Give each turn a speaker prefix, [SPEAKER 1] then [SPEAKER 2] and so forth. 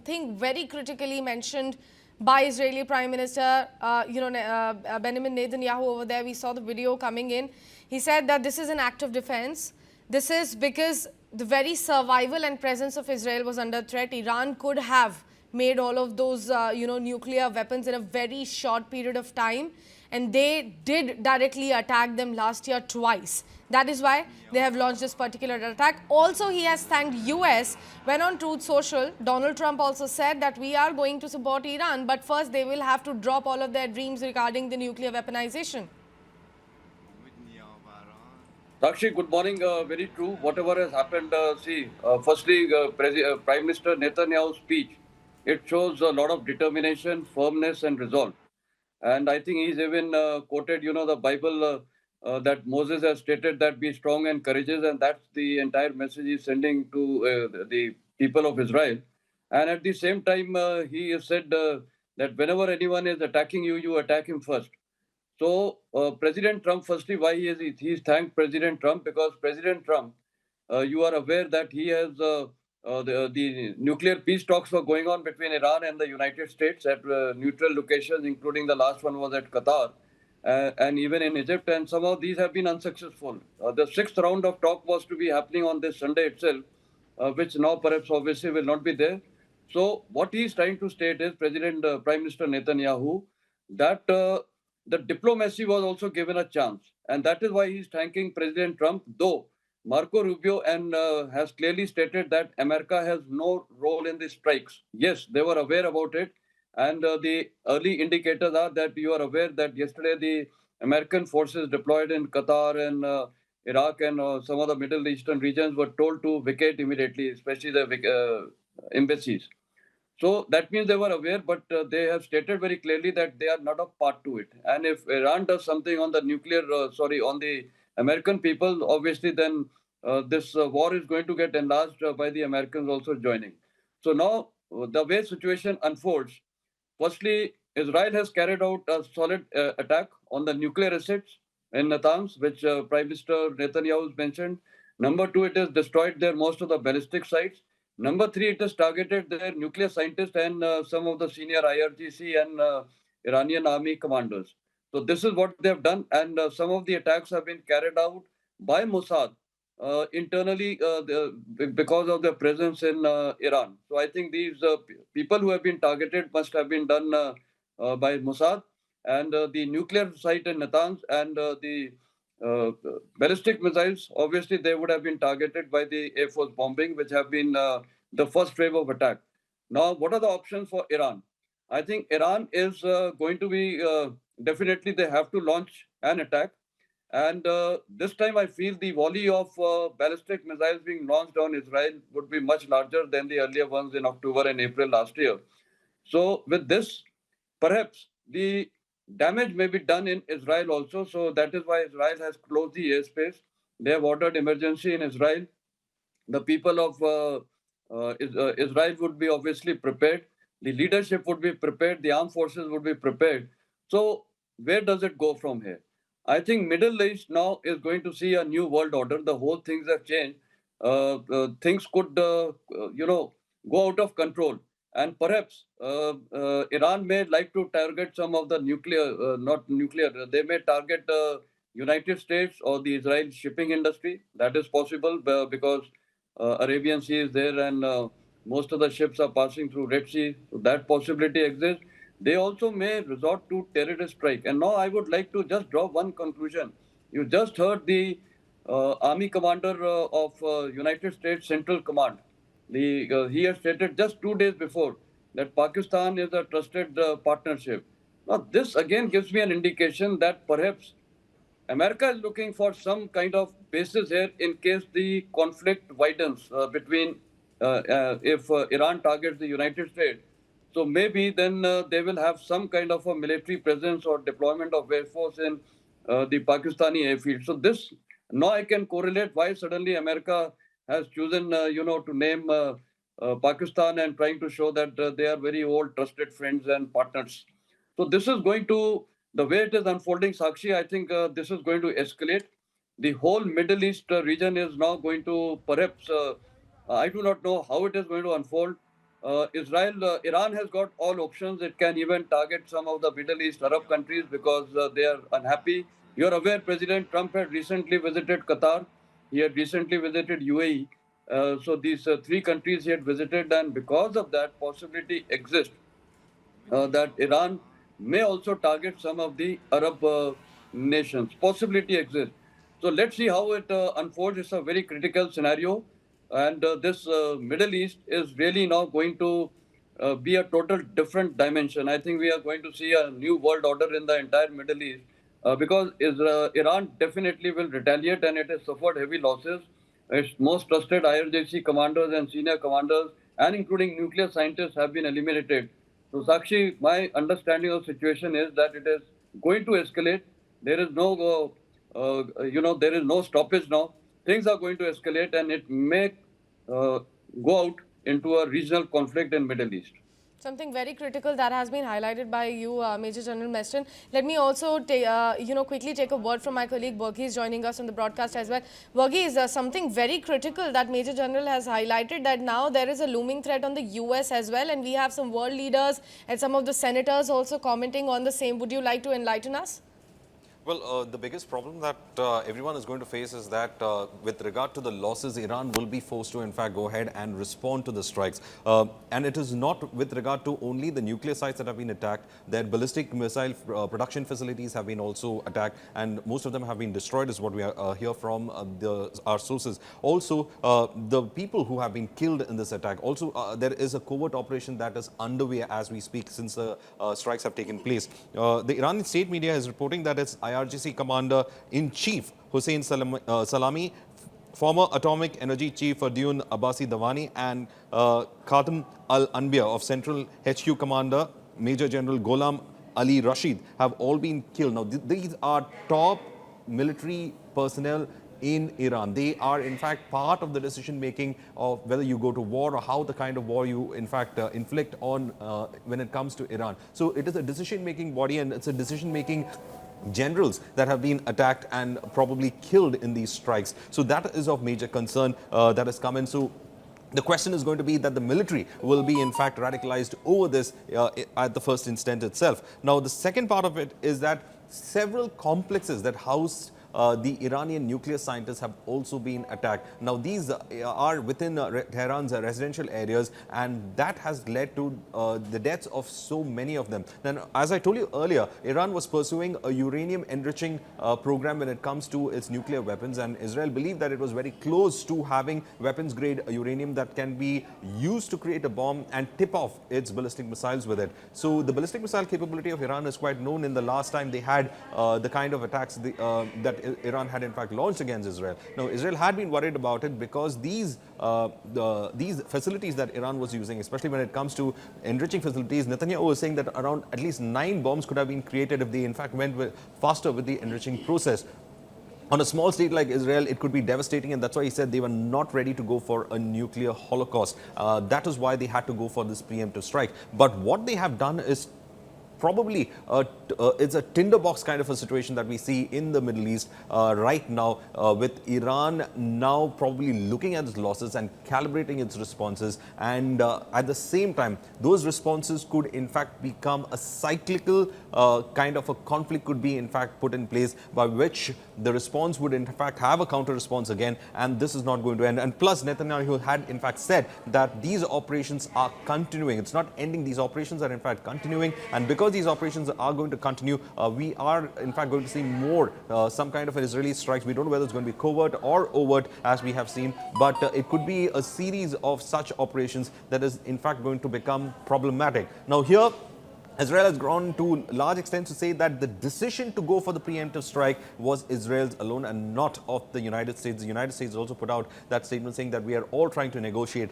[SPEAKER 1] something very critically mentioned by Israeli Prime Minister, Benjamin Netanyahu over there. We saw the video coming in. He said that this is an act of defense. This is because the very survival and presence of Israel was under threat. Iran could have made all of those, nuclear weapons in a very short period of time. And they did directly attack them last year twice. That is why they have launched this particular attack. Also, he has thanked US. When on Truth Social, Donald Trump also said that we are going to support Iran, but first they will have to drop all of their dreams regarding the nuclear weaponization.
[SPEAKER 2] Sakshi, good morning. Very true. Whatever has happened, firstly, Prime Minister Netanyahu's speech, it shows a lot of determination, firmness, and resolve. And I think he's even quoted, the Bible that Moses has stated that be strong and courageous, and that's the entire message he's sending to the people of Israel. And at the same time, he has said that whenever anyone is attacking you, you attack him first. So President Trump, firstly, why he's thanked President Trump, because President Trump, you are aware that he has the nuclear peace talks were going on between Iran and the United States at neutral locations, including the last one was at Qatar and even in Egypt, and some of these have been unsuccessful. The sixth round of talk was to be happening on this Sunday itself, which now perhaps obviously will not be there. So what he's trying to state is Prime Minister Netanyahu that the diplomacy was also given a chance, and that is why he's thanking President Trump. Though Marco Rubio and has clearly stated that America has no role in the strikes. Yes, they were aware about it, and the early indicators are that you are aware that yesterday the American forces deployed in Qatar and Iraq and some of the Middle Eastern regions were told to vacate immediately, especially the embassies. So that means they were aware, but they have stated very clearly that they are not a part to it. And if Iran does something on the on the American people, obviously then this war is going to get enlarged by the Americans also joining. So now the way situation unfolds, firstly, Israel has carried out a solid attack on the nuclear assets in Natanz, which Prime Minister Netanyahu has mentioned. Number two, it has destroyed their most of the ballistic sites. Number three, it has targeted their nuclear scientists and some of the senior IRGC and Iranian army commanders. So this is what they have done, and some of the attacks have been carried out by Mossad internally because of their presence in Iran. So I think these people who have been targeted must have been done by Mossad, and the nuclear site in Natanz and the ballistic missiles, obviously, they would have been targeted by the Air Force bombing, which have been the first wave of attack. Now, what are the options for Iran? I think Iran is going to be definitely they have to launch an attack. And this time, I feel the volley of ballistic missiles being launched on Israel would be much larger than the earlier ones in October and April last year. So, with this, perhaps the damage may be done in Israel also. So that is why Israel has closed the airspace. They have ordered emergency in Israel. The people of Israel would be obviously prepared. The leadership would be prepared. The armed forces would be prepared. So where does it go from here? I think Middle East now is going to see a new world order. The whole things have changed. Things could, go out of control. And perhaps Iran may like to target some of the nuclear, not nuclear, they may target United States or the Israel shipping industry. That is possible because Arabian Sea is there and most of the ships are passing through Red Sea. So that possibility exists. They also may resort to terrorist strike. And now I would like to just draw one conclusion. You just heard the army commander of United States Central Command. He has stated just 2 days before that Pakistan is a trusted partnership. Now, this again gives me an indication that perhaps America is looking for some kind of basis here in case the conflict widens between if Iran targets the United States. So maybe then they will have some kind of a military presence or deployment of air force in the Pakistani airfield. So this now I can correlate why suddenly America has chosen, to name Pakistan and trying to show that they are very old, trusted friends and partners. So this is going to, the way it is unfolding, Sakshi, I think this is going to escalate. The whole Middle East region is now going to perhaps, I do not know how it is going to unfold. Iran has got all options. It can even target some of the Middle East Arab countries because they are unhappy. You're aware President Trump had recently visited Qatar. He had recently visited UAE. So these three countries he had visited, and because of that, possibility exists that Iran may also target some of the Arab nations. Possibility exists. So let's see how it unfolds. It's a very critical scenario. And this Middle East is really now going to be a total different dimension. I think we are going to see a new world order in the entire Middle East because Iran definitely will retaliate and it has suffered heavy losses. Its most trusted IRGC commanders and senior commanders, and including nuclear scientists, have been eliminated. So, Sakshi, my understanding of the situation is that it is going to escalate. There is there is no stoppage now. Things are going to escalate, and it may uh, go out into a regional conflict in Middle East.
[SPEAKER 1] Something very critical that has been highlighted by you, Major General Meston. Let me also, quickly take a word from my colleague Verghese joining us on the broadcast as well. Verghese, something very critical that Major General has highlighted, that now there is a looming threat on the US as well, and we have some world leaders and some of the senators also commenting on the same. Would you like to enlighten us?
[SPEAKER 3] Well, the biggest problem that everyone is going to face is that with regard to the losses, Iran will be forced to, in fact, go ahead and respond to the strikes. And it is not with regard to only the nuclear sites that have been attacked. Their ballistic missile production facilities have been also attacked, and most of them have been destroyed, is what we hear from our sources. Also, the people who have been killed in this attack, also there is a covert operation that is underway as we speak since the strikes have taken place. The Iranian state media is reporting that its IRGC Commander-in-Chief Hussein Salami, former Atomic Energy Chief Dune Abbasi Davani, and Khatam al-Anbiya of Central HQ Commander Major General Gholam Ali Rashid have all been killed. Now, these are top military personnel in Iran. They are, in fact, part of the decision making of whether you go to war or how the kind of war you, in fact, inflict on when it comes to Iran. So it is a decision making body, and it's a decision making generals that have been attacked and probably killed in these strikes. So that is of major concern that has come in. So the question is going to be that the military will be, in fact, radicalized over this at the first instant itself. Now, the second part of it is that several complexes that house the Iranian nuclear scientists have also been attacked. Now, these are within Tehran's residential areas, and that has led to the deaths of so many of them. Then, as I told you earlier, Iran was pursuing a uranium enriching program when it comes to its nuclear weapons, and Israel believed that it was very close to having weapons grade uranium that can be used to create a bomb and tip off its ballistic missiles with it. So the ballistic missile capability of Iran is quite known. In the last time they had the kind of attacks that Iran had, in fact, launched against Israel. Now, Israel had been worried about it because these facilities that Iran was using, especially when it comes to enriching facilities, Netanyahu was saying that around at least 9 bombs could have been created if they, in fact, went faster with the enriching process. On a small state like Israel, it could be devastating, and that's why he said they were not ready to go for a nuclear holocaust. That is why they had to go for this preemptive strike. But what they have done is probably it's a tinderbox kind of a situation that we see in the Middle East right now, with Iran now probably looking at its losses and calibrating its responses, and at the same time those responses could in fact become a cyclical kind of a conflict could be in fact put in place, by which the response would in fact have a counter response again, and this is not going to end. And plus, Netanyahu had in fact said that these operations are continuing. It's not ending. These operations are in fact continuing, and because these operations are going to continue, we are in fact going to see more some kind of an Israeli strikes. We don't know whether it's going to be covert or overt, as we have seen, but it could be a series of such operations that is in fact going to become problematic. Now, here Israel has gone to large extent to say that the decision to go for the preemptive strike was Israel's alone and not of the United States. The United States also put out that statement saying that we are all trying to negotiate.